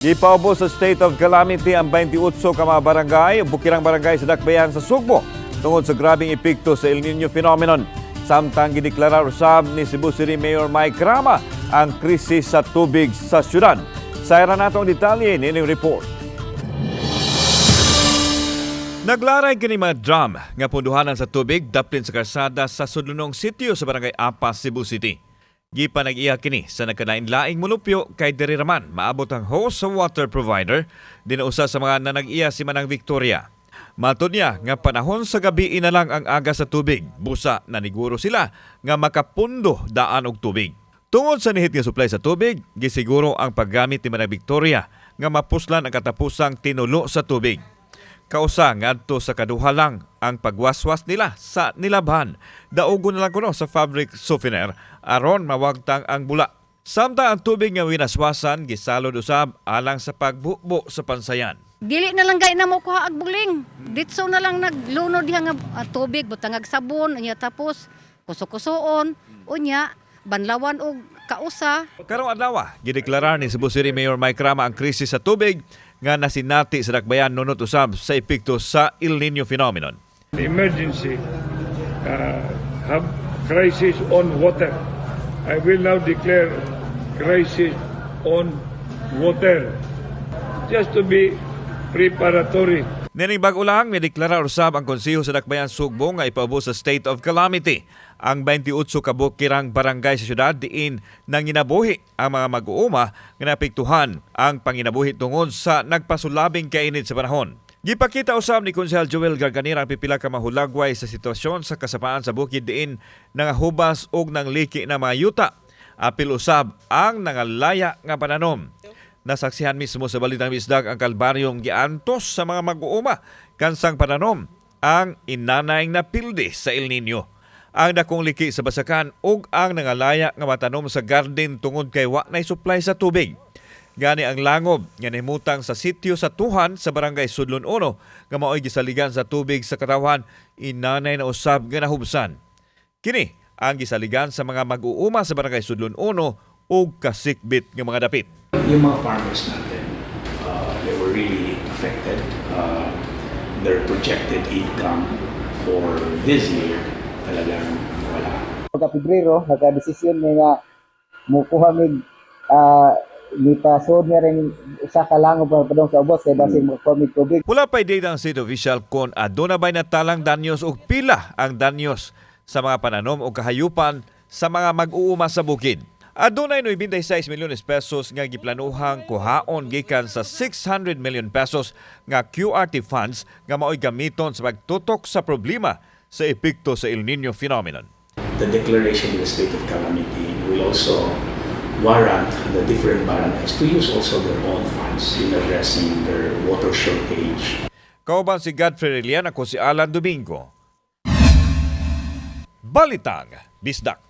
Gipaubos sa state of calamity ang 28 ka mga barangay, bukirang barangay sa Dakbayan sa Sugbo tungod sa grabing epekto sa El Nino phenomenon. Samtang gideklarar usab ni Cebu City Mayor Mike Rama ang krisis sa tubig sa syudad. Sayra nato ang detalye nining report. Naglaray kini mga drum nga punduhanan sa tubig daplin sa karsada sa sudlunong sitio sa barangay Apas, Cebu City. Gipa nag-iya kini sa nagkanainlaing mulupyo kay diri raman maabot ang hose sa water provider dinausa sa mga nanag-iya si Manang Victoria. Matod niya nga panahon sa gabi na lang ang aga sa tubig, busa naniguro sila nga makapundo daan og tubig. Tungod sa nihit nga supply sa tubig, gisiguro ang paggamit ni Manang Victoria nga mapuslan ang katapusang tinulo sa tubig. Kausa ngadto sa kaduha lang ang pagwaswas nila sa nilabhan. Daugo na lang kuno sa fabric softener aron mawagtang ang bula. Samtang ang tubig nga winaswasan gisalod usab alang sa pagbubo sa pansayan. Dili na lang gay na mo kuha ag buling. Ditso na lang naglunod diha nga tubig butang ag sabon unya tapos kuso-kusoon unya banlawan og kausa. Karong adlaw gideklarar ni Cebu City Mayor Mike Rama ang krisis sa tubig nga nasinati sa Dakbayan nunot usab sa epekto sa El Nino phenomenon. The emergency have crisis on water. I will now declare crisis on water just to be preparatory. Nining bag-o lang, may deklarar usab ang konseho sa Dakbayan Sugbo nga ipaubos sa state of calamity. Ang 28 ka bukirang barangay sa syudad diin nang ginabuhi ang mga mag-uuma nga naapektuhan ang panginabuhi tungod sa nagpasulabing kainit sa panahon. Gipakita usab ni Konsehal Joel Garganira ang pipila ka mahulagway sa sitwasyon sa kasapaan sa bukid diin nangahubas og nang liki na mga yuta. Apil usab ang nangalaya nga pananom. Nasaksihan mismo sa Balitang Misdag ang kalbaryong giantos sa mga mag-uuma kansang pananom ang inanayng napildi sa El Nino. Ang dakong liki sa basakan ug ang nangalaya nga matanom sa garden tungod kay wa nay supply sa tubig. Gani ang langob nga nahimutang sa sitio sa Tuhan sa barangay Sudlon 1 nga mao'y gisaligan sa tubig sa katawan inanay na usab nga nahubsan. Kini ang gisaligan sa mga mag-uuma sa barangay Sudlon 1 ug kasikbit nga mga dapit. Yung mga farmers natin, they were really affected. Their projected income for this year talagang wala. Pagka Pebrero, nagka-desisyon niya nga mukuha mig nipasod niya rin sa kalango pa padong sa ubos kay basig magpamig tubig. Wala pa'y data ang state official kung aduna ba'y natalang danyos o pila ang danyos sa mga pananom o kahayupan sa mga mag-uuma sa bukid. Adunay 96 milyones pesos nga giplanuhang kuhaon gikan sa 600 million pesos nga QRT funds nga mao'y gamiton sa pagtutok sa problema sa epekto sa El Nino phenomenon. The declaration of the state of calamity will also warrant the different barangays to use also their own funds in addressing their water shortage. Kauban si Godfrey Relian, ako si Alan Domingo. Balitang Bisdak.